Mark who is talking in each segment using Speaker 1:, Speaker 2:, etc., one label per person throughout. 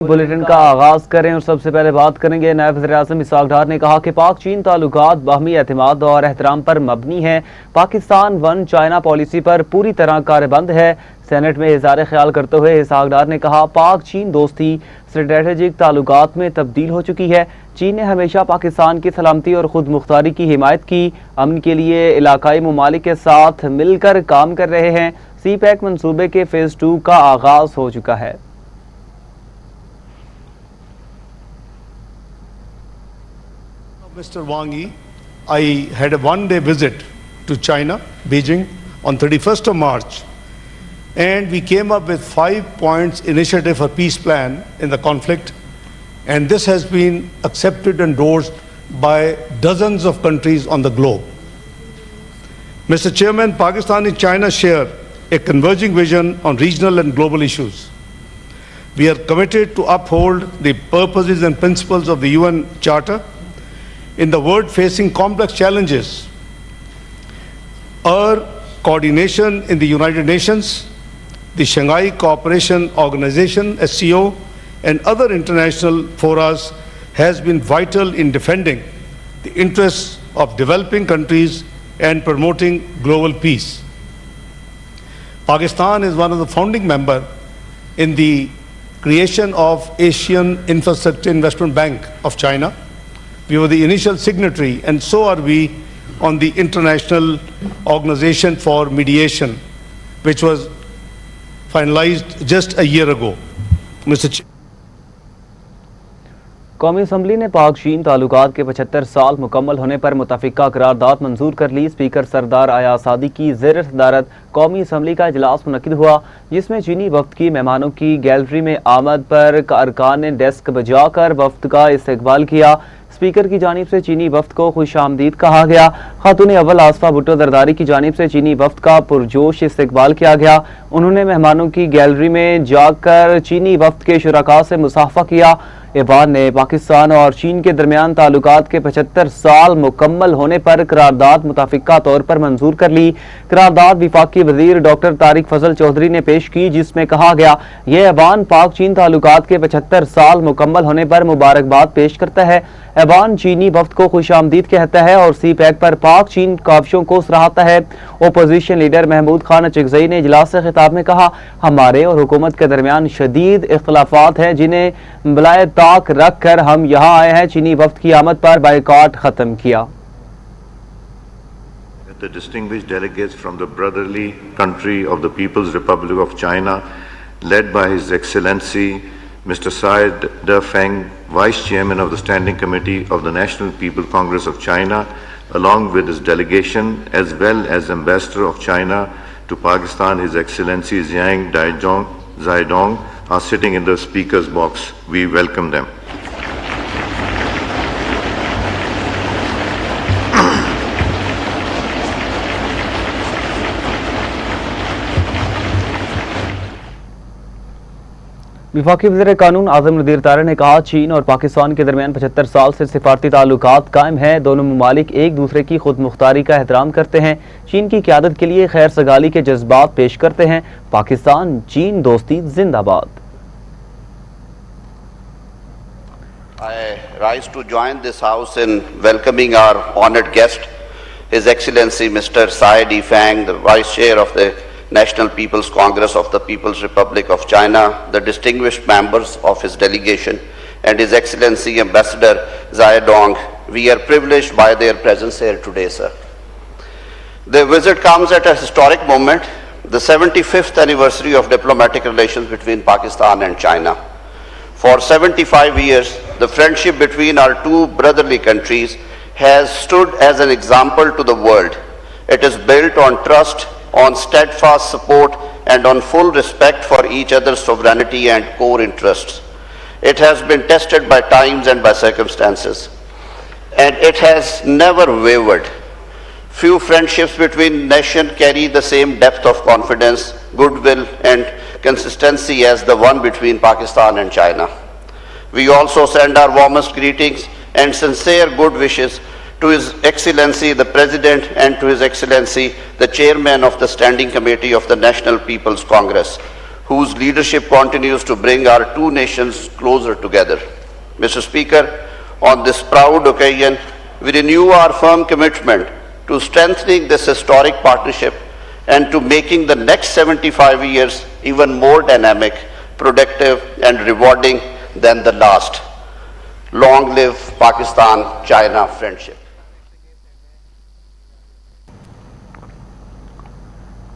Speaker 1: Bulletin का आगाज करें और सबसे पहले बात करेंगे। नायब वज़ीर-ए-आज़म इसहाक डार ने कहा कि पाक चीन ताल्लुकात बाहमी एतमाद और एहतराम पर मबनी है। पाकिस्तान वन चाइना पॉलिसी पर पूरी तरह कारबंद है। सेनेट में इज़हार ख्याल करते हुए इसहाक डार ने कहा, पाक चीन दोस्ती स्ट्रेटेजिक ताल्लुकात में तब्दील हो चुकी है। चीन ने हमेशा पाकिस्तान की सलामती और खुद मुख्तारी की हिमायत की। अमन के लिए इलाकाई ममालिक के साथ मिलकर काम कर रहे हैं। सी पैक मनसूबे के फेज़ 2 का आगाज हो चुका है।
Speaker 2: Mr. Wang Yi, I had a one-day visit to China, Beijing, on 31st of March, and we came up with 5 points initiative for peace plan in the conflict, and this has been accepted and endorsed by dozens of countries on the globe. Mr. Chairman, Pakistan and China share a converging vision on regional and global issues. We are committed to uphold the purposes and principles of the UN Charter. In the world facing complex challenges, our coordination in the United Nations, the Shanghai Cooperation Organization, SCO, and other international forums has been vital in defending the interests of developing countries and promoting global peace. Pakistan is one of the founding members in the creation of Asian Infrastructure Investment Bank of China. We were the initial signatory, and so are we on the International Organization for Mediation, which was finalized just a year ago.
Speaker 1: कौमी assembly ने पाक चीन ताल्लुकात के 75 साल मुकम्मल होने पर मुतफ़िका करारदाद मंजूर कर ली। स्पीकर सरदार आया सादी की ज़ेर सदारत कौमी असम्बली का इजलास मुनक़िद हुआ, जिसमें चीनी वफ्द की मेहमानों की गैलरी में आमद पर अरकान ने डेस्क बजाकर वफ्द का इस्तकबाल किया। स्पीकर की जानिब से चीनी वफ्द को खुश आमदीद कहा गया। खातून अव्वल आसफा भुट्टो दरदारी की जानिब से चीनी वफ्द का पुरजोश इस्तकबाल किया गया। उन्होंने मेहमानों की गैलरी में जाकर चीनी वफ्द के शुरका से मुसाफा किया। ऐवान ने पाकिस्तान और चीन के दरमियान ताल्लुकात के 75 साल मुकम्मल होने पर करारदाद मुतफ़िका तौर पर मंजूर कर ली। करारदाद विफाकी वज़ीर डॉक्टर तारिक फजल चौधरी ने पेश की, जिसमें कहा गया, यह ऐवान पाक चीन ताल्लुकात के 75 साल मुकम्मल होने पर मुबारकबाद पेश करता है। ऐवान चीनी वफ्द को खुश आमदीद कहता है और सी पैक पर पाक चीन काविशों को सराहता है। ओपोजिशन लीडर महमूद खान अचगज़ई ने इजलास से खिताब में कहा, हमारे और हुकूमत के दरमियान शदीद इख्तलाफात हैं, जिन्हें बलाए ताक रख कर हम यहाँ आए हैं। चीनी वफ्द की आमद पर बायकॉट खत्म किया।
Speaker 3: The distinguished delegates from the brotherly country of the People's Republic of China, led by His Excellency Mr. Syed Defeng, Vice Chairman of the Standing Committee of the National People Congress of China, along with his delegation, as well as Ambassador of China to Pakistan, His Excellency Zhang Zaidong, are sitting in the speaker's box. We welcome them.
Speaker 1: विफाकी वज़ीर कानून आज़म नदीर तारा ने कहा, चीन और पाकिस्तान के दरमियान 75 साल से सिफारती ताल्लुकात कायम हैं। दोनों ममालिक एक दूसरे की खुद मुख्तारी का एहतराम करते हैं। चीन की क़यादत के लिए खैर सगाली के जज्बात पेश करते हैं। पाकिस्तान चीन दोस्ती जिंदाबाद।
Speaker 4: I rise to join this House in welcoming our honoured guest, His Excellency Mr. Syed Defeng, the Vice Chair of the National People's Congress of the People's Republic of China, the distinguished members of his delegation, and His Excellency Ambassador Zaidong. We are privileged by their presence here today, sir. The visit comes at a historic moment, the 75th anniversary of diplomatic relations between Pakistan and China. For 75 years, the friendship between our two brotherly countries has stood as an example to the world. It is built on trust, on steadfast support, and on full respect for each other's sovereignty and core interests. It has been tested by times and by circumstances, and it has never wavered. Few friendships between nations carry the same depth of confidence, goodwill, and consistency as the one between Pakistan and China. We also send our warmest greetings and sincere good wishes to His Excellency the President and to His Excellency the Chairman of the Standing Committee of the National People's Congress, whose leadership continues to bring our two nations closer together. Mr. Speaker, on this proud occasion, we renew our firm commitment to strengthening this historic partnership and to making the next 75 years even more dynamic, productive, and rewarding than the last. Long live Pakistan-China friendship.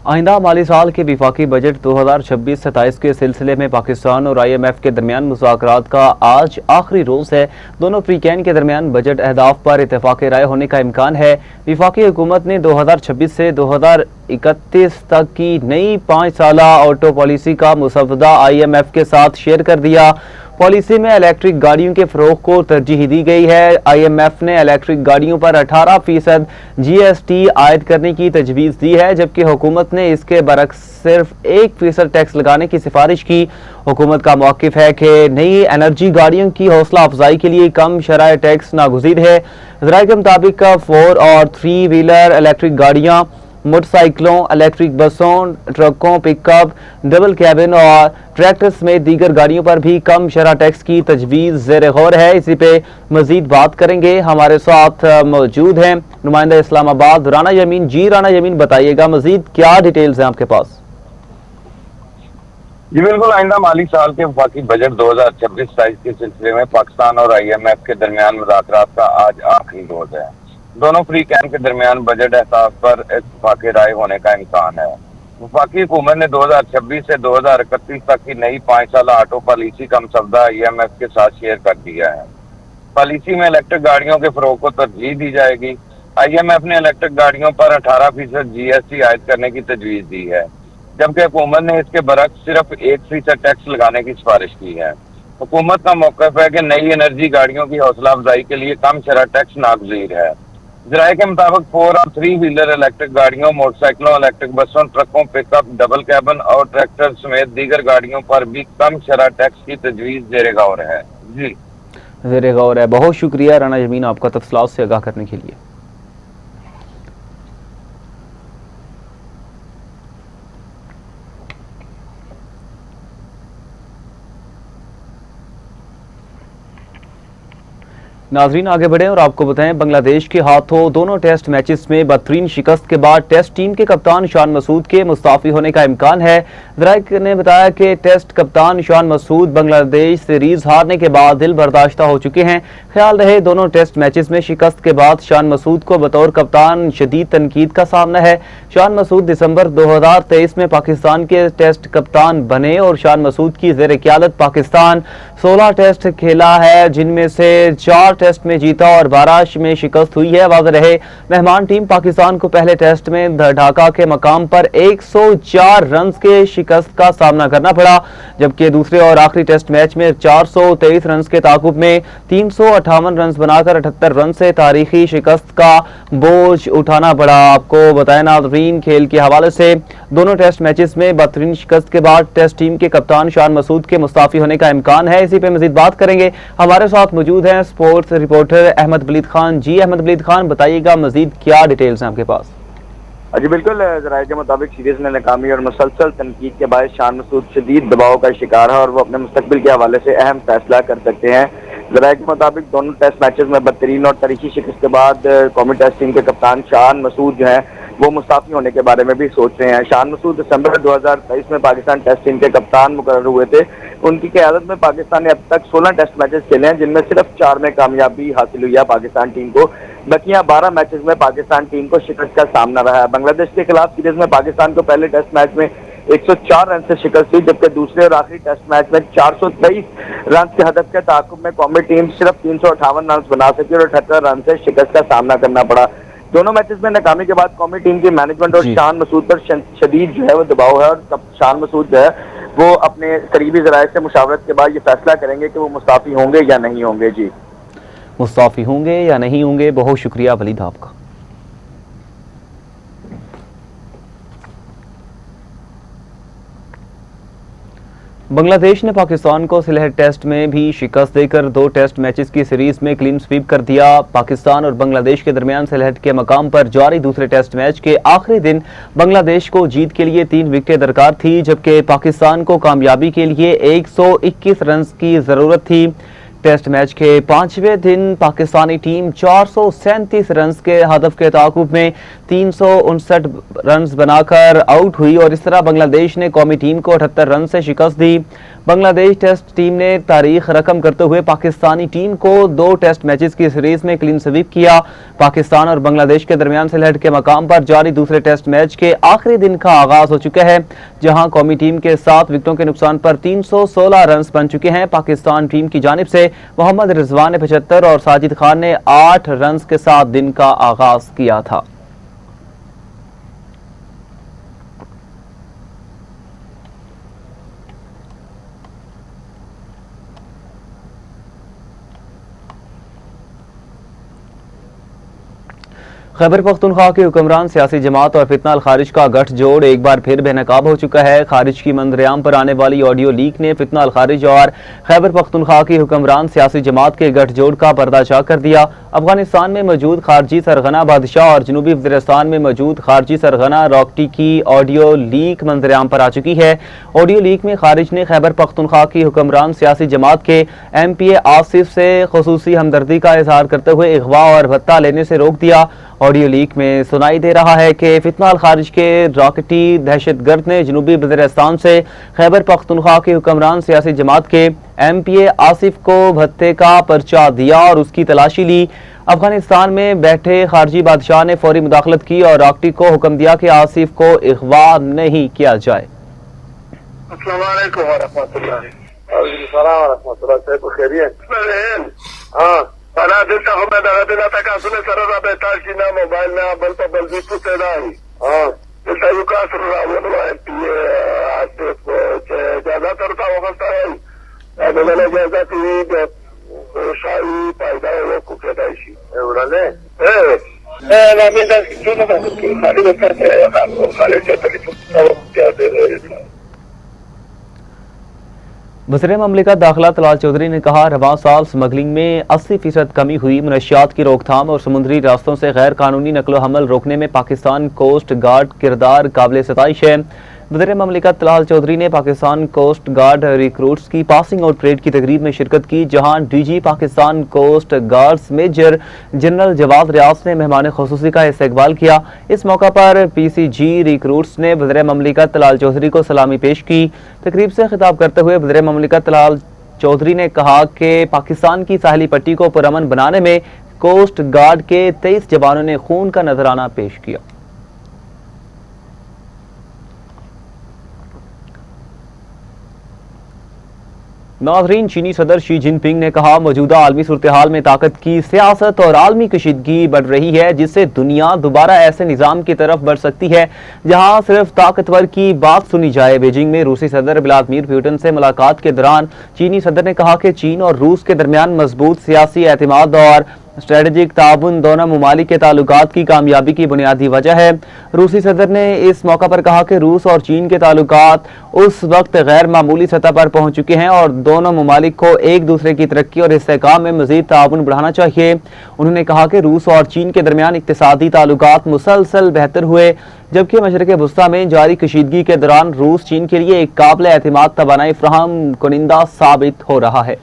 Speaker 1: आइंदा माली साल के विफाकी budget 2026-27 के सिलसिले में पाकिस्तान और IMF के दरमियान मुज़ाकरात का आज आखिरी रोज है। दोनों फ्रीकैन के दरमियान बजट अहदाफ पर इत्तेफाक राय होने का इम्कान है। विफाकी हुकूमत ने 2026 से 2031 तक की नई 5 साला ऑटो पॉलिसी का मुसवदा IMF के साथ शेयर कर दिया। पॉलिसी में इलेक्ट्रिक गाड़ियों के फरोग को तरजीह दी गई है। IMF ने इलेक्ट्रिक गाड़ियों पर 18% GST आयद करने की तजवीज़ दी है, जबकि हुकूमत ने इसके बरक्स सिर्फ 1% टैक्स लगाने की सिफारिश की। हुकूमत का मौक़िफ़ है कि नई एनर्जी गाड़ियों की हौसला अफजाई के लिए कम शरह टैक्स नागुज़ीर है। ज़राए के मुताबिक 4 और 3 व्हीलर इलेक्ट्रिक गाड़ियाँ, मोटरसाइकिलों, इलेक्ट्रिक बसों, ट्रकों, पिकअप, डबल कैबिन और ट्रैक्टर समेत दीगर गाड़ियों पर भी कम शरह टैक्स की तजवीज़ ज़ेर गौर है। इसी पे मजीद बात करेंगे। हमारे साथ मौजूद हैं नुमाइंदा इस्लामाबाद राना यमीन। जी राना यमीन, बताइएगा मजीद क्या डिटेल्स हैं आपके पास?
Speaker 5: जी बिल्कुल, आइंदा माली साल के वफाकी बजट 2026-27 के सिलसिले में पाकिस्तान और IMF के दरमियान मुज़ाकरात का आज आखिरी रोज है। दोनों फ्री कैंप के दरमियान बजट अहसास पर इत्तेफाक राय होने का इम्कान है। वफाकी हुकूमत ने 2026 से 2031 तक की नई 5 साला ऑटो पॉलिसी का मसवदा IMF के साथ शेयर कर दिया है। पॉलिसी में इलेक्ट्रिक गाड़ियों के फरोग को तरजीह दी जाएगी। IMF ने इलेक्ट्रिक गाड़ियों पर 18% GST आयद करने की तजवीज़ दी है, जबकि हुकूमत ने इसके बरक्स सिर्फ 1% टैक्स लगाने की सिफारिश की है। हुकूमत का मौक़िफ़ है कि नई एनर्जी गाड़ियों की हौसला अफजाई के लिए कम शरह टैक्स नागज़ीर है। ज़राए के मुताबिक 4 और 3 व्हीलर इलेक्ट्रिक गाड़ियों, मोटरसाइकिलों, इलेक्ट्रिक बसों, ट्रकों, पिकअप, डबल कैबिन और ट्रैक्टर समेत दीगर गाड़ियों पर भी कम शरह टैक्स की तजवीज़ ज़ेर गौर है। जी
Speaker 1: ज़ेर गौर है। बहुत शुक्रिया राना यमीन आपका तफसीलात से आगाह करने के लिए। नाजरीन आगे बढ़े और आपको बताएं, बांग्लादेश के हाथों दोनों टेस्ट मैचेस में बदतरीन शिकस्त के बाद टेस्ट टीम के कप्तान शान मसूद के मुस्ताफी होने का इम्कान है। ज़राए ने बताया कि टेस्ट कप्तान शान मसूद बांग्लादेश सीरीज हारने के बाद दिल बर्दाश्ता हो चुके हैं। ख्याल रहे दोनों टेस्ट मैचेस में शिकस्त के बाद शान मसूद को बतौर कप्तान शदीद तनकीद का सामना है। शान मसूद दिसंबर 2023 में पाकिस्तान के टेस्ट कप्तान बने और शान मसूद की ज़ेर क़यादत पाकिस्तान 16 टेस्ट खेला है, जिनमें से 4 टेस्ट में जीता और 12 में शिकस्त हुई है। वाज़ेह रहे मेहमान टीम पाकिस्तान को पहले टेस्ट में ढाका के मकाम पर 104 रन के शिकस्त का सामना करना पड़ा, जबकि दूसरे और आखिरी टेस्ट मैच में 423 रन के ताकुब में 358 रन बनाकर 78 रन से तारीखी शिकस्त का बोझ उठाना पड़ा। आपको बताया नाज़रीन, खेल के हवाले से दोनों टेस्ट मैचेस में बदतरीन शिकस्त के बाद टेस्ट टीम के कप्तान शान मसूद के मुस्ताफी होने का इम्कान है। इसी पे मजीद बात करेंगे। हमारे साथ मौजूद हैं स्पोर्ट्स रिपोर्टर अहमद वलीद खान। जी अहमद वलीद खान, बताइएगा मजीद क्या डिटेल्स हैं आपके पास?
Speaker 6: जी बिल्कुल, ज़राए के मुताबिक सीरीज में नाकामी और मुसलसल तनकीद के बाद शान मसूद शदीद दबाव का शिकार है और वो अपने मुस्तकबिल के हवाले से अहम फैसला कर सकते हैं। ज़राए के मुताबिक दोनों टेस्ट मैचेस में बदतरीन और तारीखी शिकस्त के बाद कौमी टेस्ट टीम के कप्तान शान मसूद जो हैं वो मुस्ताफी होने के बारे में भी सोच रहे हैं। शान मसूद दिसंबर 2023 में पाकिस्तान टेस्ट टीम के कप्तान मुकर्रर हुए थे। उनकी क़यादत में पाकिस्तान ने अब तक 16 टेस्ट मैचेस खेले हैं, जिनमें सिर्फ 4 में कामयाबी हासिल हुई है पाकिस्तान टीम को। बकिया 12 मैचेस में पाकिस्तान टीम को शिकस्त का सामना रहा है। बांग्लादेश के खिलाफ सीरीज में पाकिस्तान को पहले टेस्ट मैच में 104 रन से शिकस्त हुई, जबकि दूसरे और आखिरी टेस्ट मैच में 423 रन के हदफ के ताकुब में कौमी टीम सिर्फ 358 रन बना सकी और 78 रन से शिकस्त का सामना करना पड़ा। दोनों मैचेस में नाकामी के बाद कौमी टीम की मैनेजमेंट और शान मसूद पर शदीद जो है वो दबाव है और शान मसूद जो है वो अपने करीबी ज़राए से मुशावरत के बाद ये फैसला करेंगे कि वो मुस्ताफी होंगे या नहीं होंगे। जी
Speaker 1: मुस्ताफी होंगे या नहीं होंगे। बहुत शुक्रिया वलीद आपका। बांग्लादेश ने पाकिस्तान को सिलहट टेस्ट में भी शिकस्त देकर 2 टेस्ट मैचेस की सीरीज में क्लीन स्वीप कर दिया। पाकिस्तान और बांग्लादेश के दरमियान सिलहट के मकाम पर जारी दूसरे टेस्ट मैच के आखिरी दिन बांग्लादेश को जीत के लिए 3 विकेटें दरकार थी, जबकि पाकिस्तान को कामयाबी के लिए 121 रन की जरूरत थी। टेस्ट मैच के 5वें दिन पाकिस्तानी टीम 437 रन के हदफ के ताकुब में 359 रन बनाकर आउट हुई और इस तरह बांग्लादेश ने कौमी टीम को 78 रन से शिकस्त दी। बांग्लादेश टेस्ट टीम ने तारीख रकम करते हुए पाकिस्तानी टीम को 2 टेस्ट मैचेस की सीरीज में क्लीन स्वीप किया। पाकिस्तान और बांग्लादेश के दरमियान सिलहट के मकाम पर जारी दूसरे टेस्ट मैच के आखिरी दिन का आगाज हो चुका है, जहां कौमी टीम के 7 विकेटों के नुकसान पर 316 रन बन चुके हैं। पाकिस्तान टीम की जानिब से मोहम्मद रिजवान ने 75 और साजिद खान ने 8 रन के साथ दिन का आगाज किया था। खैबर पख्तूनख्वा के हुक्मरान सियासी जमात और फितना अल खारिज का गठजोड़ एक बार फिर बेनकाब हो चुका है। खारिज की मंजरेआम पर आने वाली ऑडियो लीक ने फितना अल खारिज और खैबर पख्तूनख्वा की हुक्मरान सियासी जमात के गठजोड़ का पर्दाचार कर दिया। अफगानिस्तान में मौजूद खारजी सरगना बादशाह और जनूबी वज़ीरिस्तान में मौजूद खारजी सरगना रॉकटी की ऑडियो लीक मंजरेआम पर आ चुकी है। ऑडियो लीक में खारिज ने खैबर पख्तूनख्वा की हुक्मरान सियासी जमात के MPA आसिफ से खुसूसी हमदर्दी का इजहार करते हुए अगवा और भत्ता लेने से रोक दिया। ऑडियो लीक में सुनाई दे रहा है कि फितना अल खारिज के रॉकेटी दहशतगर्द ने जनूबी वज़ीरिस्तान से खैबर पख्तूनख्वा के हुक्मरान सियासी जमात के MPA आसिफ को भत्ते का पर्चा दिया और उसकी तलाशी ली। अफगानिस्तान में बैठे खारजी बादशाह ने फौरी मुदाखलत की और रॉकेटी को हुक्म दिया कि आसिफ को अगवा नहीं किया जाए।
Speaker 7: Para denta home da dena ta ka sune sara da beta china mobile na bal pa bal bi tu te dai ita yu ka sura ra wo na MPA aate ko jada tarta wasta hai adala jaza ti de shai paida wo ku ke dai shi urale na me da ki no ba ki khali bata hai ko khali cheta ki tu kya de
Speaker 1: वज़ीर ममलिकत दाखिला तलाल चौधरी ने कहा, रवां साल smuggling में 80% कमी हुई। मनशियात की रोकथाम और समुद्री रास्तों से गैर कानूनी नकलो हमल रोकने में पाकिस्तान कोस्ट गार्ड किरदार काबिल सताइश है। वज़ीर ममलिकत तलाल चौधरी ने पाकिस्तान कोस्ट गार्ड रिक्रूट्स की पासिंग आउट परेड की तकरीब में शिरकत की, जहां DG Pakistan coast guards major general Jawad Riaz ने मेहमान खुसूसी का इस्तकबाल किया। इस मौका पर PCG रिक्रूट्स ने वज़ीर ममलिकत तलाल चौधरी को सलामी पेश की। तकरीब से खिताब करते हुए वज़ीर ममलिकत तलाल चौधरी ने कहा कि पाकिस्तान की साहली पट्टी को पुरअमन बनाने में कोस्ट गार्ड के 23 जवानों ने खून का नजराना पेश किया। नाज़रीन, चीनी सदर शी जिनपिंग ने कहा, मौजूदा आलमी सूरत-ए-हाल में ताकत की सियासत और आलमी कशीदगी बढ़ रही है, जिससे दुनिया दोबारा ऐसे निज़ाम की तरफ बढ़ सकती है जहां सिर्फ ताकतवर की बात सुनी जाए। बीजिंग में रूसी सदर व्लादिमीर पुतिन से मुलाकात के दौरान चीनी सदर ने कहा कि चीन और रूस के दरमियान मजबूत सियासी एतमाद और स्ट्रेटेजिक ताउन दोनों मुमालिक के ताल्लुकात की कामयाबी की बुनियादी वजह है। रूसी सदर ने इस मौका पर कहा कि रूस और चीन के ताल्लुकात उस वक्त गैर मामूली सतह पर पहुंच चुके हैं और दोनों मुमालिक को एक दूसरे की तरक्की और इस्तेहकाम में मजीद ताउन बढ़ाना चाहिए। उन्होंने कहा कि रूस और चीन के दरमियान इक्तिसादी ताल्लुकात मुसलसल बेहतर हुए, जबकि मशरक़ वुस्ता में जारी कशीदगी के दौरान रूस चीन के लिए एक काबिल एतमाद तवानाई फराहम कुनिंदा साबित हो रहा है।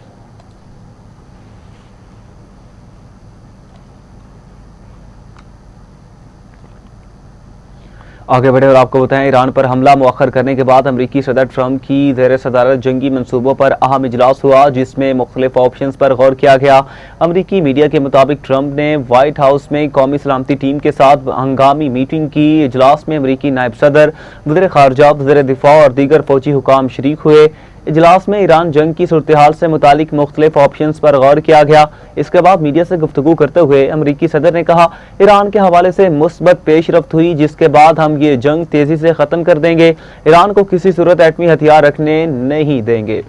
Speaker 1: आगे बढ़े और आपको बताएं, ईरान पर हमला मुअख्खर करने के बाद अमरीकी सदर ट्रंप की ज़ेर सदारत जंगी मंसूबों पर अहम इजलास हुआ, जिसमें मुख्तलिफ ऑप्शंस पर गौर किया गया। अमरीकी मीडिया के मुताबिक ट्रंप ने व्हाइट हाउस में कौमी सलामती टीम के साथ हंगामी मीटिंग की। इजलास में अमरीकी नायब सदर, वज़ीर ख़ारजा, वज़ीर दिफा और दीगर फौजी हुकाम शरीक हुए। इजलास में ईरान जंग की सूरत-ए-हाल से मुतालिक मुख्तलिफ ऑप्शंस पर गौर किया गया। इसके बाद मीडिया से गुफ्तगू करते हुए अमरीकी सदर ने कहा, ईरान के हवाले से मुस्बत पेशरफ्त हुई, जिसके बाद हम ये जंग तेजी से खत्म कर देंगे। ईरान को किसी सूरत एटमी हथियार रखने नहीं देंगे।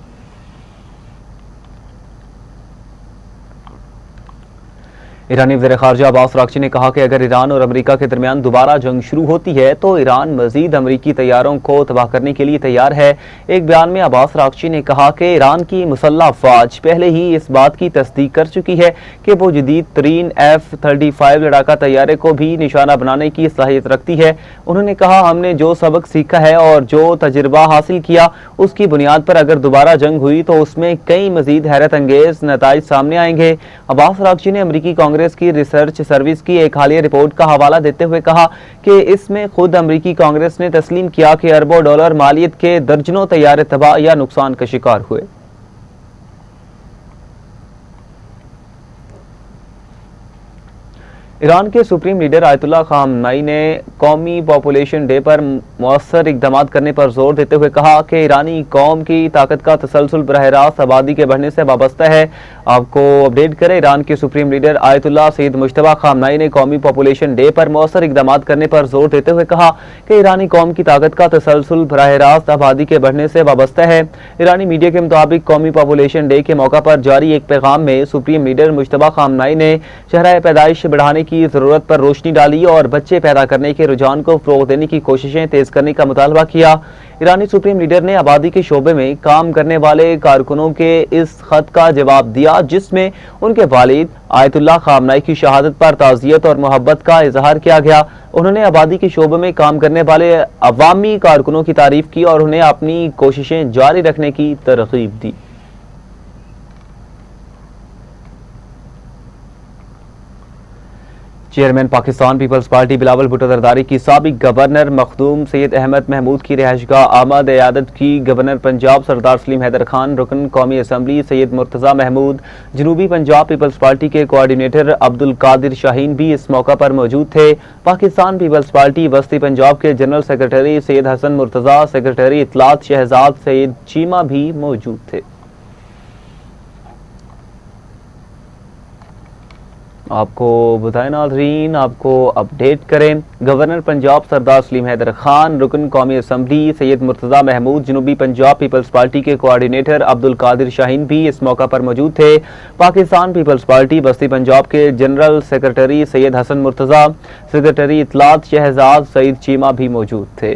Speaker 1: ईरानी वज़ीर ख़ारजा अब्बास अराग़ची ने कहा कि अगर ईरान और अमेरिका के दरमियान दोबारा जंग शुरू होती है तो ईरान मज़ीद अमेरिकी तैयारों को तबाह करने के लिए तैयार है। एक बयान में अब्बास अराग़ची ने कहा कि ईरान की मुसल्लह अफ़वाज पहले ही इस बात की तस्दीक कर चुकी है कि वो जदीद तरीन F-35 लड़ाका तैयारे को भी निशाना बनाने की सलाहियत रखती है। उन्होंने कहा, हमने जो सबक सीखा है और जो तजुर्बा हासिल किया उसकी बुनियाद पर अगर दोबारा जंग हुई तो उसमें कई मज़ीद हैरत अंगेज नताइज सामने आएंगे। अब्बास अराग़ची ने अमेरिकी कांग्रेस की रिसर्च सर्विस की एक हालिया रिपोर्ट का हवाला देते हुए कहा कि इसमें खुद अमेरिकी कांग्रेस ने तस्लीम किया कि अरबों डॉलर मालियत के दर्जनों तैयारे तबाह या नुकसान का शिकार हुए। ईरान के सुप्रीम लीडर आयतुल्लाह ख़ामनेई ने कौमी पॉपुलेशन डे पर मौसर इक़दाम करने पर जोर देते हुए कहा कि ईरानी कौम की ताकत का तसलसल बरह रास्त आबादी के बढ़ने से वाबस्ता है। आपको अपडेट करें, ईरान के supreme leader Ayatollah Syed Mujtaba Khamenei ने कौमी पॉपुलेशन डे पर मौसर इक़दाम करने पर जोर देते हुए कहा कि ईरानी कौम की ताकत का तसलसल बरह रास्त आबादी के बढ़ने से वाबस्ता है। ईरानी मीडिया के मुताबिक कौमी पॉपुलेशन डे के मौका पर जारी एक पैगाम में सुप्रीम लीडर मुज्तबा ख़ामनेई ने शरह पैदाइश बढ़ाने की जरूरत पर रोशनी डाली और बच्चे पैदा करने के रुझान को फ़रोग़ देने की कोशिशें तेज करने का मुतालबा किया। ईरानी सुप्रीम लीडर ने आबादी के शोबे में काम करने वाले कारकुनों के इस खत का जवाब दिया जिसमें उनके वालिद आयतुल्लाह ख़ामनेई की शहादत पर ताज़ियत और मोहब्बत का इजहार किया गया। उन्होंने आबादी के शोबे में काम करने वाले अवामी कारकुनों की तारीफ की और उन्हें अपनी कोशिशें जारी रखने की तरग़ीब दी। Chairman Pakistan Peoples Party Bilawal Bhutto Zardari की साबिक गवर्नर मखदूम सैयद अहमद महमूद की रिहाइशगाह आमद इयादत की गवर्नर पंजाब सरदार सलीम हैदर खान, रुकन कौमी असम्बली सैयद मुर्तज़ा महमूद, जनूबी पंजाब पीपल्स पार्टी के कोआर्डिनेटर अब्दुल कादिर शाहीन भी इस मौका पर मौजूद थे। पाकिस्तान पीपल्स पार्टी वस्ती पंजाब के general secretary Syed Hasan Murtaza, secretary इतलात शहजाद सैयद चीमा भी मौजूद थे। आपको बताएं नाज़रीन, आपको अपडेट करें, गवर्नर पंजाब सरदार सलीम हैदर खान, रुकन कौमी असम्बली सैयद मुर्तज़ा महमूद, जनूबी पंजाब पीपल्स पार्टी के कोआर्डिनेटर अब्दुल कादिर शाहीन भी इस मौका पर मौजूद थे। पाकिस्तान पीपल्स पार्टी बस्ती पंजाब के general secretary Syed Hasan Murtaza, secretary इतलात शहजाद सईद चीमा भी मौजूद थे।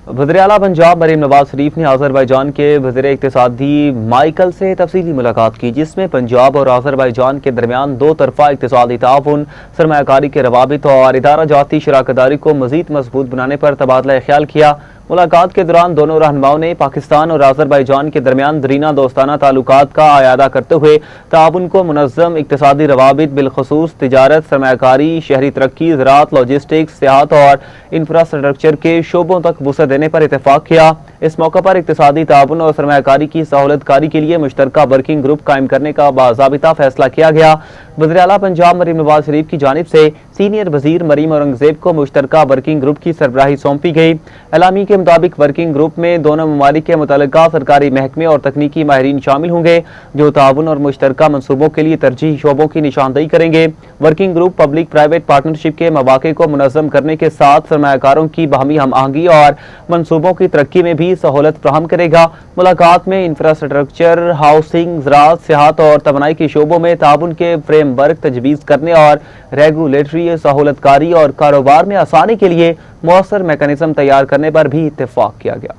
Speaker 1: वज़ीर आला पंजाब मरीम नवाज शरीफ ने आज़रबाईजान के वज़ीर इक़्तिसादी माइकल से तफसीली मुलाकात की जिसमें पंजाब और आज़रबाईजान के दरमियान दो तरफ़ा इक़्तिसादी ताउन, सरमायाकारी के रवाबित और इदारा जाती शराकतदारी को मज़ीद मजबूत बनाने पर तबादला ख्याल किया। मुलाकात के दौरान दोनों रहनुमाओं ने पाकिस्तान और आज़रबाईजान के दरमियान दरीना दोस्ताना ताल्लुकात का आयादा करते हुए ताउन को मुनज़्ज़म इक़्तिसादी रवाबित बिलख़ुसूस तिजारत, सरमायाकारी, शहरी तरक्की, ज़राअत, लॉजिस्टिक्स, सियाहत और इंफ्रास्ट्रक्चर के शोबों तक वुसअत देने पर इत्तेफाक किया। इस मौका पर इक़्तिसादी ताउन और सरमायाकारी की सहूलतकारी के लिए मुश्तरका वर्किंग ग्रुप कायम करने का बाज़ाबिता फैसला किया गया। वज़ीर आला पंजाब मरीम नवाज शरीफ की जानिब से सीनियर वज़ीर मरीम औरंगज़ेब को मुश्तरका वर्किंग ग्रुप की सरबराही सौंपी गई। एलामी के मुताबिक वर्किंग ग्रुप में दोनों ममालिक के मुतल्लिका सरकारी महकमे और तकनीकी माहिरीन शामिल होंगे जो ताउन और मुश्तरका मनसूबों के लिए तरजीही शोबों की निशानदेही करेंगे। Working group public private partnership के मौक़े को मुनज़्ज़म करने के साथ सरमायाकारों की बाहमी हम आहंगी और मनसूबों की तरक्की में भी सहूलत फ्राहम करेगा। मुलाकात में इंफ्रास्ट्रक्चर, हाउसिंग, ज़राअत, सियाहत और तवानाई के शोबों में ताउन के फ्रेमवर्क तजवीज़ करने और रेगुलेटरी सहूलतकारी और कारोबार में आसानी के लिए मौसर मैकेनिज्म तैयार करने पर भी इत्तेफाक किया गया।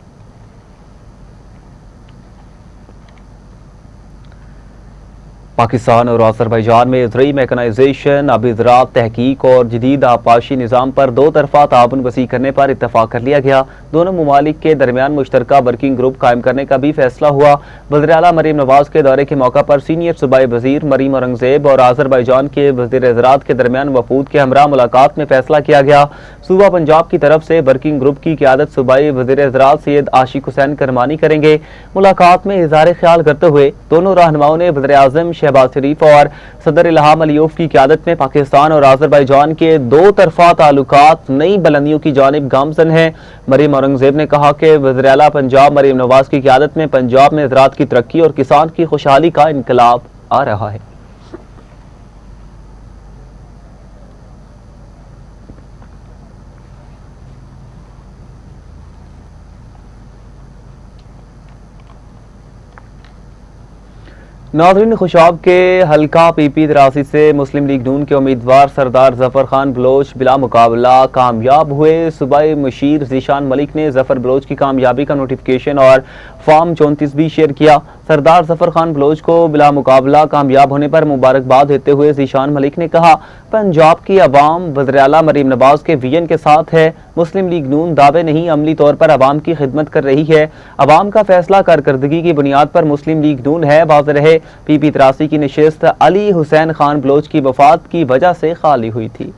Speaker 1: पाकिस्तान और आज़रबाईजान में ज़रई मैकेनाइजेशन, आबी ज़राअत, तहकीक और जदीद आबपाशी निज़ाम पर दो तरफ़ा ताउन वसी करने पर इत्तफ़ाक़ कर लिया गया। दोनों ममालिक के दरमियान मुश्तरका वर्किंग ग्रुप कायम करने का भी फैसला हुआ। वज़ीर आला मरीम नवाज के दौरे के मौका पर सीनियर सूबाई वज़ीर मरीम औरंगज़ेब और आज़रबाईजान के वज़ीर ज़राअत के दरमियान वफूद के हमरा मुलाकात में फैसला किया गया। सूबा पंजाब की तरफ से वर्किंग ग्रुप की क़यादत सूबाई वज़ीर ज़राअत सैयद आशिक हुसैन करमानी करेंगे। मुलाकात में इज़हार ख्याल करते हुए दोनों रहनुमाओं ने वज़ीर आज़म शहबाज शरीफ और सदर इल्हाम अलीयौफ की क़यादत में पाकिस्तान और आज़रबाईजान के दो तरफ़ा ताल्लुकात नई बुलंदियों की जानिब गामज़न हैं। मरीम औरंगज़ेब ने कहा कि वज़ीर आला पंजाब मरीम नवाज की क़यादत में पंजाब में ज़राअत की तरक्की और किसान की खुशहाली का इनकलाब आ रहा है। नाज़रीन, खुशाब के हल्का पीपी दरासी से मुस्लिम लीग नून के उम्मीदवार सरदार जफर खान बलोच बिला मुकाबला कामयाब हुए। सूबाई मुशीर ज़ीशान मलिक ने जफर बलोच की कामयाबी का नोटिफिकेशन और फॉर्म 34 भी शेयर किया। सरदार जफर खान बलोच को बिला मुकाबला कामयाब होने पर मुबारकबाद देते हुए ज़ीशान मलिक ने कहा, पंजाब की अवाम वज़ीर आला मरीम नवाज के विजन के साथ है। मुस्लिम लीग नून दावे नहीं, अमली तौर पर अवाम की खिदमत कर रही है। अवाम का फैसला कारकर्दगी की बुनियाद पर मुस्लिम लीग नून है। वाज़ेह रहे, पीपी 83 की नशिस्त अली हुसैन खान बलोच की वफात की वजह से खाली हुई थी।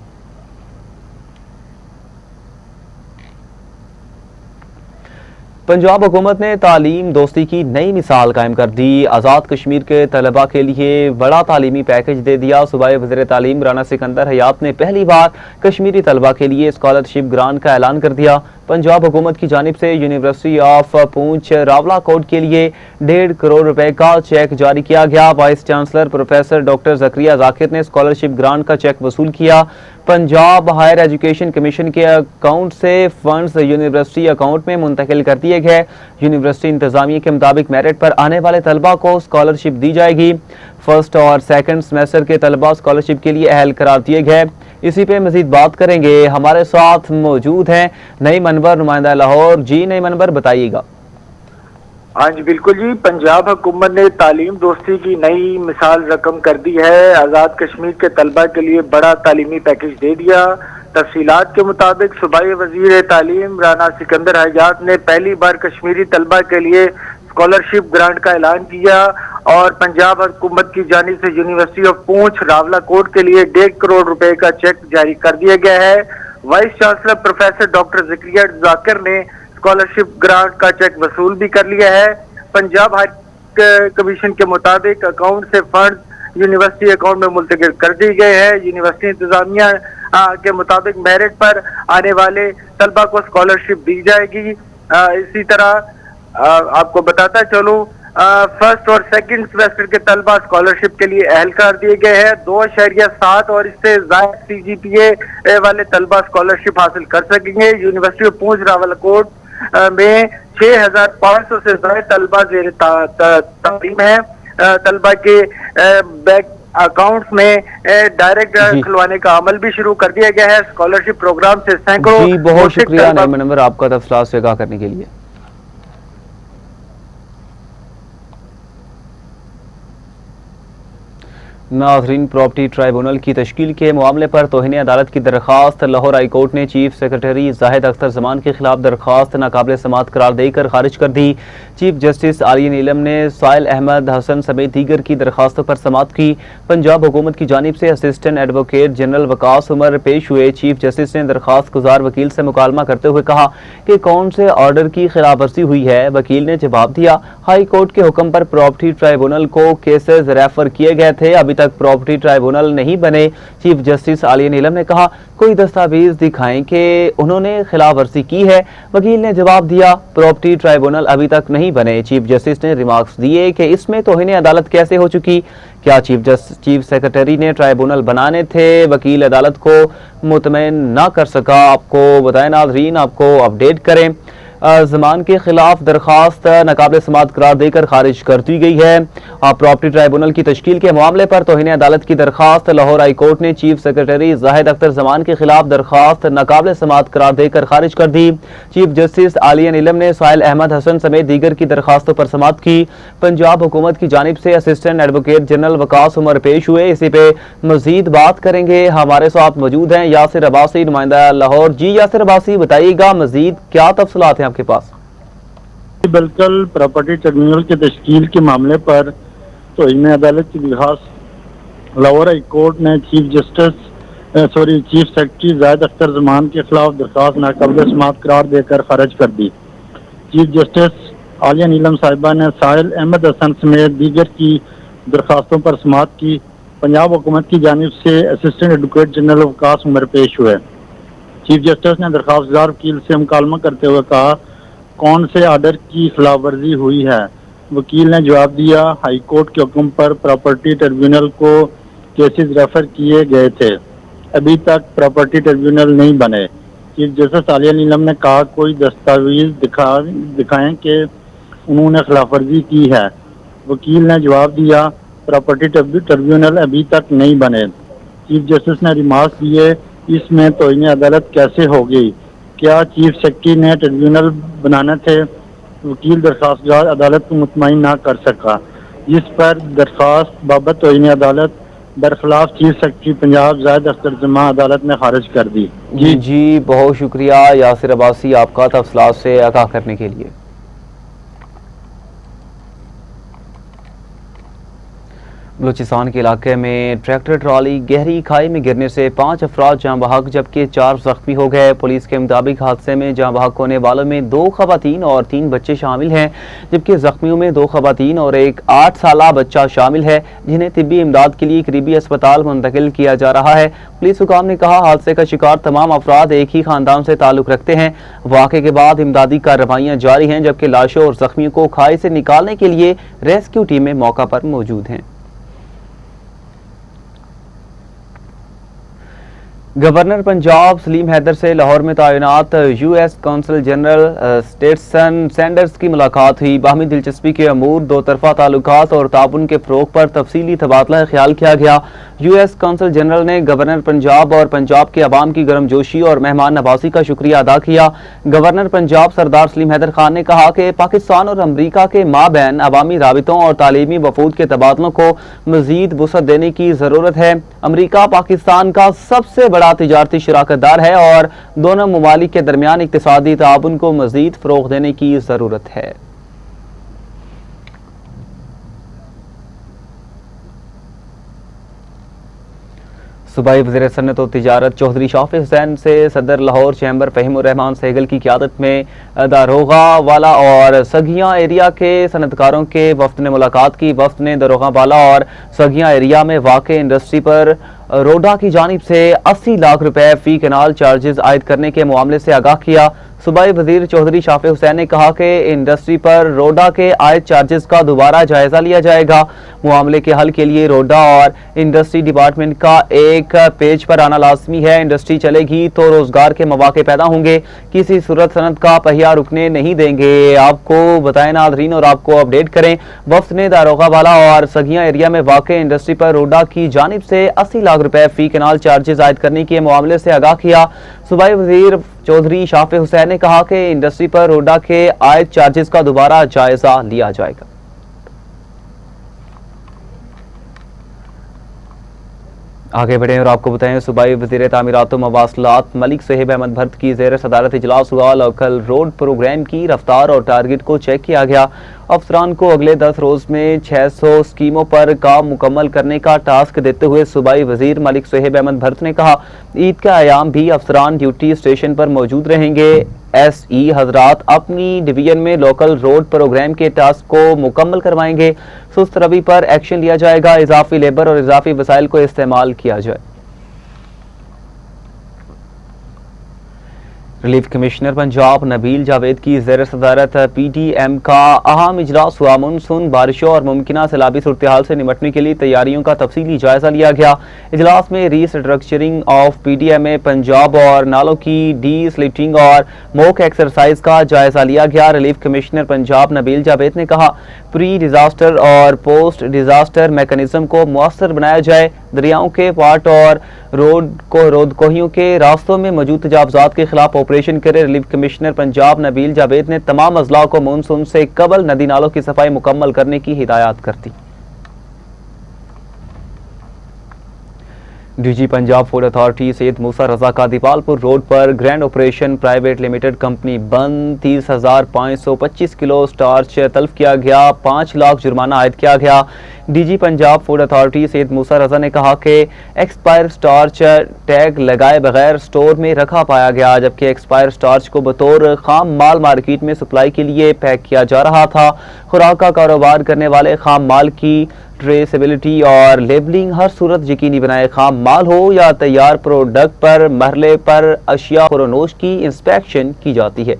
Speaker 1: पंजाब हुकूमत ने तालीम दोस्ती की नई मिसाल कायम कर दी। आज़ाद कश्मीर के तलबा के लिए बड़ा तालीमी पैकेज दे दिया। सूबाई वज़ीर तालीम राना सिकंदर हयात ने पहली बार कश्मीरी तलबा के लिए स्कॉलरशिप ग्रांट का ऐलान कर दिया। पंजाब हुकूमत की जानिब से यूनिवर्सिटी ऑफ पूंछ रावलाकोट के लिए 1.5 करोड़ रुपए का चेक जारी किया गया। Vice chancellor professor doctor Zakaria Zakir ने स्कॉलरशिप ग्रांट का चेक वसूल किया। पंजाब हायर एजुकेशन कमीशन के अकाउंट से फंड्स यूनिवर्सिटी अकाउंट में मुंतकिल कर दिए गए। यूनिवर्सिटी इंतजामिया के मुताबिक मेरिट पर आने वाले तलबा को स्कॉलरशिप दी जाएगी। फर्स्ट और सेकंड सेमेस्टर के तलबा स्कॉलरशिप के लिए अहल करार दिए गए। इसी पे मजीद बात करेंगे, हमारे साथ मौजूद हैं नई मनवर नुमाइंदा लाहौर। जी नई मनवर, बताइएगा।
Speaker 8: हाँ जी बिल्कुल जी, पंजाब हुकूमत ने तालीम दोस्ती की नई मिसाल रकम कर दी है। आज़ाद कश्मीर के तलबा के लिए बड़ा तालीमी पैकेज दे दिया। तफसीलात के मुताबिक सूबाई वजीर तालीम राना सिकंदर हयात ने पहली बार कश्मीरी तलबा के लिए स्कॉलरशिप ग्रांट का ऐलान किया और पंजाब हुकूमत की जानिब से यूनिवर्सिटी ऑफ पूंछ रावलाकोट के लिए 1.5 करोड़ रुपए का चेक जारी कर दिया गया है। Vice chancellor professor doctor Zakaria Zakir ने स्कॉलरशिप ग्रांट का चेक वसूल भी कर लिया है। पंजाब हाई कमीशन के मुताबिक अकाउंट से फंड यूनिवर्सिटी अकाउंट में मुंतकिल कर दिए गए हैं। यूनिवर्सिटी इंतजामिया के मुताबिक मेरिट पर आने वाले तलबा को स्कॉलरशिप दी जाएगी। इसी तरह आपको बताता चलूं, फर्स्ट और सेकंड सेमेस्टर के तलबा स्कॉलरशिप के लिए अहल कर दिए गए हैं। 2.7 और इससे ज्यादा CGPA वाले तलबा स्कॉलरशिप हासिल कर सकेंगे। यूनिवर्सिटी ऑफ पूंछ रावलकोट में 6500 से ज्यादा तलबा ज़ेर तालीम है। तलबा के बैंक अकाउंट्स में डायरेक्ट खुलवाने का अमल भी शुरू कर दिया गया है। स्कॉलरशिप प्रोग्राम से सैकड़ों।
Speaker 1: जी बहुत शुक्रिया नई मनवर आपका तफसीलात से आगाह करने के लिए। नाज़रीन, प्रॉपर्टी ट्राइब्यूनल की तश्कील के मामले पर तौहीन अदालत की दरख्वास्त लाहौर हाई कोर्ट ने चीफ सेक्रेटरी जाहिद अख्तर जमान के खिलाफ दरख्वास्त नाकाबिल समाअत करार देकर खारिज कर दी। चीफ जस्टिस आलिया नीलम ने साहिल अहमद हसन समेत दीगर की दरख्वास्तों पर समाअत की। पंजाब हुकूमत की जानिब से assistant advocate general Waqas Umar पेश हुए। चीफ जस्टिस ने दरख्वास्त गुजार वकील से मुकालमा करते हुए कहा कि कौन से ऑर्डर की खिलाफ वर्जी हुई है। वकील ने जवाब दिया, हाई कोर्ट के हुक्म पर प्रॉपर्टी ट्राइब्यूनल को केसेज रेफर किए गए थे, अभी तक प्रॉपर्टी ट्राइब्यूनल नहीं बने। चीफ जस्टिस आलिया नीलम ने कहा, कोई दस्तावेज दिखाएं कि उन्होंने खिलाफ वर्जी की है। वकील ने जवाब दिया, प्रॉपर्टी ट्राइब्यूनल अभी तक नहीं बने। चीफ जस्टिस ने रिमार्क्स दिए कि इसमें तौहीन अदालत कैसे हो चुकी, क्या चीफ सेक्रेटरी ने ट्राइब्यूनल बनाने थे। वकील अदालत को मुतमईन ना कर सका। आपको बताएं नाज़रीन, आपको अपडेट करें, जमान के खिलाफ दरखास्त नाकाबिल समाअत करार देकर खारिज कर दी गई है। प्रॉपर्टी ट्राइब्यूनल की तश्कील के मामले पर तौहीन अदालत की दरखास्त लाहौर हाई कोर्ट ने चीफ सेक्रेटरी जाहिद अख्तर जमान के खिलाफ दरखास्त नाकाबिल समाअत करार देकर खारिज कर दी। चीफ जस्टिस आलिया नीलम ने साहिल अहमद हसन समेत दीगर की दरखास्तों पर समाअत की। पंजाब हुकूमत की जानिब से assistant advocate general Waqas Umar पेश हुए। इसी पे मजीद बात करेंगे, हमारे साथ मौजूद हैं यासिर अब्बासी नुमाइंदा लाहौर। जी यासिर अब्बासी, बताइएगा मजीद क्या तफसीलात हैं आपके पास।
Speaker 9: बिल्कुल, प्रॉपर्टी ट्रिब्यूनल के तश्कील के मामले पर तौहीन अदालत की दरखास्त लाहौर हाई कोर्ट ने चीफ सेक्रेटरी जाहिद अख्तर जमान के खिलाफ दरखास्त नाकाबिल समाअत करार देकर खारिज कर दी। चीफ जस्टिस आलिया नीलम साहिबा ने साहिल अहमद हसन समेत दीगर की दरखास्तों पर समाअत की। पंजाब हुकूमत की जानिब से assistant advocate general Waqas Umar पेश हुए। चीफ जस्टिस ने दरखास्तदार वकील से मुकालमा करते हुए कहा, कौन से आर्डर की खिलाफ वर्जी हुई है। वकील ने जवाब दिया, हाई कोर्ट के हुक्म पर प्रॉपर्टी ट्रिब्यूनल को केसेस रेफर किए गए थे, अभी तक प्रॉपर्टी ट्रिब्यूनल नहीं बने। चीफ जस्टिस आलिया नीलम ने कहा, कोई दस्तावेज दिखाएं कि उन्होंने खिलाफ वर्जी की है। वकील ने जवाब दिया, प्रॉपर्टी ट्रिब्यूनल अभी तक नहीं बने। चीफ जस्टिस ने रिमार्क दिए, इसमें तौहीन अदालत कैसे होगी? क्या चीफ सेक्रेटरी ने ट्रिब्यूनल बनाने थे? वकील दरखास्तगार अदालत को मुतमईन ना कर सका, जिस पर दरखास्त बाबत तौहीन अदालत बरखिलाफ चीफ सेक्रेटरी पंजाब जाहिद अख्तर जमा अदालत ने खारिज कर दी।
Speaker 1: जी बहुत शुक्रिया यासिर अब्बासी आपका तफसीलात से आगाह करने के लिए। बलूचिस्तान के इलाके में ट्रैक्टर ट्रॉली गहरी खाई में गिरने से 5 अफराद जाँ बहक जबकि 4 जख्मी हो गए। पुलिस के मुताबिक हादसे में जाँ बहक होने वालों में 2 खवातीन और 3 बच्चे शामिल हैं, जबकि जख्मियों में 2 खवातीन और एक 8 साला बच्चा शामिल है, जिन्हें तिब्बी इमदाद के लिए करीबी अस्पताल मुंतकिल किया जा रहा है। पुलिस हुकाम ने कहा, हादसे का शिकार तमाम अफराद एक ही खानदान से ताल्लुक रखते हैं। वाक़े के बाद इमदादी कार्रवाइयाँ जारी हैं, जबकि लाशों और जख्मियों को खाई से निकालने के लिए रेस्क्यू टीमें मौका पर मौजूद हैं। गवर्नर पंजाब सलीम हैदर से लाहौर में तैनात US consul general Stetson Sanders की मुलाकात हुई। बाहमी दिलचस्पी के अमूर, दो तरफा ताल्लुकात और ताउन के फ़रोग़ पर तफसीली तबादला ख्याल किया गया। यूएस कौंसल जनरल ने गवर्नर पंजाब और पंजाब के अवाम की गर्मजोशी और मेहमान नवाजी का शुक्रिया अदा किया। गवर्नर पंजाब सरदार सलीम हैदर खान ने कहा कि पाकिस्तान और अमरीका के माबैन अवामी राबितों और तालीमी वफूद के तबादलों को मज़ीद वुसअत देने की ज़रूरत है। अमरीका पाकिस्तान का सबसे बड़ा तिजारती शराकतदार है और दोनों ममालिक के दरमियान इक़्तिसादी ताउन को मज़ीद फ़रोग़ देने की ज़रूरत है। सूबाई वज़ीर सन्नत और तिजारत चौधरी शाफी हुसैन से सदर लाहौर चैम्बर फ़हीमुर रहमान सहगल की क़यादत में दारोगा वाला और सगियाँ एरिया के सनतकारों के वफ्द ने मुलाकात की। वफ्द ने दारोगा वाला और सगियाँ एरिया में वाक़े इंडस्ट्री पर रोडा की जानिब से 80 लाख रुपए फी कैनाल चार्जेस आयद करने के मामले से आगाह किया। सूबाई वज़ीर चौधरी शाफी हुसैन ने कहा कि इंडस्ट्री पर रोडा के आयद चार्जेस का दोबारा जायजा लिया जाएगा। मामले के हल के लिए रोडा और इंडस्ट्री डिपार्टमेंट का एक पेज पर आना लाजमी है। इंडस्ट्री चलेगी तो रोजगार के मौके पैदा होंगे, किसी सूरत सनत का पहिया रुकने नहीं देंगे। आपको बताएं नाज़रीन और आपको अपडेट करें, वफ्द ने दारोगा वाला और सगियाँ एरिया में वाक़े इंडस्ट्री पर रोडा की जानिब से 80 लाख रुपए फी कैनाल चार्जेस आयद करने के मामले से आगाह किया। सूबाई वज़ीर चौधरी शाफी हुसैन ने कहा कि इंडस्ट्री पर रोडा के आयद चार्जेस का दोबारा जायजा लिया जाएगा। आगे बढ़े और आपको बताएं, सूबाई वज़ीर तामीरात मवासलात मलिक सोहेब अहमद भर्त की ज़ेर सदारत इजलास हुआ। लोकल रोड प्रोग्राम की रफ्तार और टारगेट को चेक किया गया। अफसरान को अगले 10 रोज़ में 600 स्कीमों पर काम मुकम्मल करने का टास्क देते हुए सूबाई वज़ीर मलिक सोहेब अहमद भर्त ने कहा, ईद का आयाम भी अफसरान ड्यूटी स्टेशन पर मौजूद रहेंगे। SE हजरात अपनी डिवीजन में लोकल रोड प्रोग्राम के टास्क को मुकम्मल करवाएंगे। सुस्त रवि पर एक्शन लिया जाएगा। इजाफी लेबर और इजाफी वसाइल को इस्तेमाल किया जाए। रिलीफ कमिश्नर पंजाब नबील जावेद की ज़ेर सदारत PDM का अहम इजलास हुआ। मानसून बारिशों और मुमकिन सैलाबी सूरत हाल से निपटने के लिए तैयारियों का तफसीली जायजा लिया गया। इजलास में रीस्ट्रक्चरिंग ऑफ PDM पंजाब और नालों की डी स्लिटिंग और मॉक एक्सरसाइज का जायजा लिया गया। रिलीफ कमिश्नर पंजाब नबील जावेद ने कहा, प्री डिजास्टर और पोस्ट डिजास्टर मैकेनिज्म को मुअस्सर बनाया जाए। दरियाओं के पार्ट और रोडकोहियों के रास्तों में मौजूद तजावुज़ात के खिलाफ ऑपरेशन करे। रिलीफ कमिश्नर पंजाब नबील जावेद ने तमाम अजला को मानसून से कबल नदी नालों की सफाई मुकम्मल करने की हिदायत कर दी। DG Punjab food authority Syed Musa Raza का दीपालपुर रोड पर grand operation private limited company बंद। 30,525 किलो स्टार्च तल्फ किया गया। 5 लाख जुर्माना आयद किया गया। DG Punjab food authority Syed Musa Raza ने कहा कि एक्सपायर स्टार्च टैग लगाए बगैर स्टोर में रखा पाया गया, जबकि एक्सपायर स्टार्च को बतौर खाम माल मार्केट में सप्लाई के लिए पैक किया जा रहा था। खुराक का कारोबार करने वाले खाम माल की ट्रेसेबिलिटी और लेबलिंग हर सूरत यकीनी बनाए। खाम माल हो या तैयार प्रोडक्ट पर मरहले पर अशिया खुरोनोश की इंस्पेक्शन की जाती है।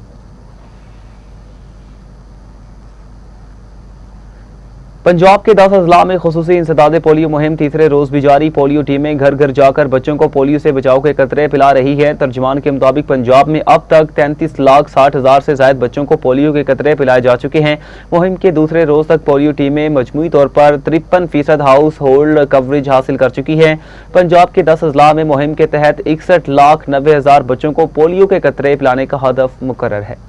Speaker 1: पंजाब के 10 अजला में खुसूसी इंसदाद पोलियो मुहिम तीसरे रोज भी जारी। पोलियो टीमें घर घर जाकर बच्चों को पोलियो से बचाव के कतरे पिला रही है। तर्जुमान के मुताबिक पंजाब में अब तक 33,60,000 से ज्यादा बच्चों को पोलियो के कतरे पिलाए जा चुके हैं। मुहिम के दूसरे रोज तक पोलियो टीमें मजमूई तौर पर 53% हाउस होल्ड कवरेज हासिल कर चुकी है। पंजाब के 10 अजला में मुहिम के तहत 61,90,000 बच्चों को पोलियो के कतरे पिलाने का हदफ मुकर्रर है।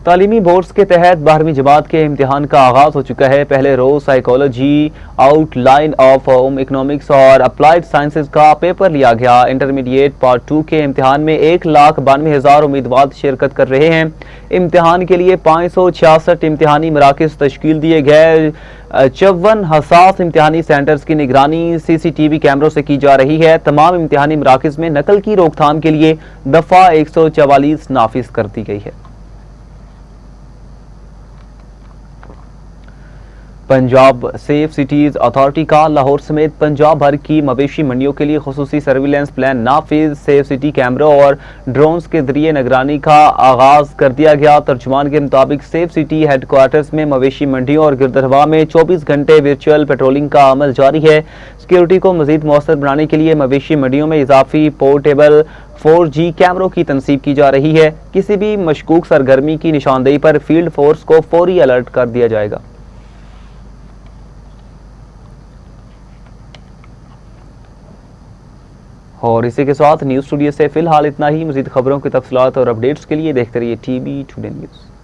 Speaker 1: तालीमी बोर्ड्स के तहत 12वीं जमात के इम्तिहान का आगाज हो चुका है। पहले रोज psychology, outline of home economics और अप्लाइड साइंसेज का पेपर लिया गया। इंटरमीडिएट पार्ट 2 के इम्तिहान में 1,92,000 उम्मीदवार शिरकत कर रहे हैं। इम्तिहान के लिए 566 इम्तिहानी मराकज तश्कील दिए गए। 54 हसास इम्तिहानी सेंटर्स की निगरानी CCTV कैमरों से की जा रही है। तमाम इम्तिहानी मराकज में नकल की रोकथाम के लिए दफा 144 नाफिज कर दी गई है। पंजाब सेफ सिटीज अथॉरिटी का लाहौर समेत पंजाब भर की मवेशी मंडियों के लिए खुसूसी सर्विलेंस प्लान नाफिज। सेफ सिटी कैमरों और ड्रोन्स के जरिए निगरानी का आगाज कर दिया गया। तर्जुमान के मुताबिक सेफ सिटी हेडक्वार्टर्स में मवेशी मंडियों और गिरदरवा में 24 घंटे वर्चुअल पेट्रोलिंग का अमल जारी है। सिक्योरिटी को मजीद मौसर बनाने के लिए मवेशी मंडियों में इजाफी पोर्टेबल 4G कैमरों की तनसीब की जा रही है। किसी भी मशकूक सरगर्मी की निशानदेही पर फील्ड फोर्स को फौरी अलर्ट कर दिया जाएगा। और इसी के साथ न्यूज़ स्टूडियो से फिलहाल इतना ही। मज़ीद खबरों की तफसीलात और अपडेट्स के लिए देखते रहिए TV टुडे न्यूज़।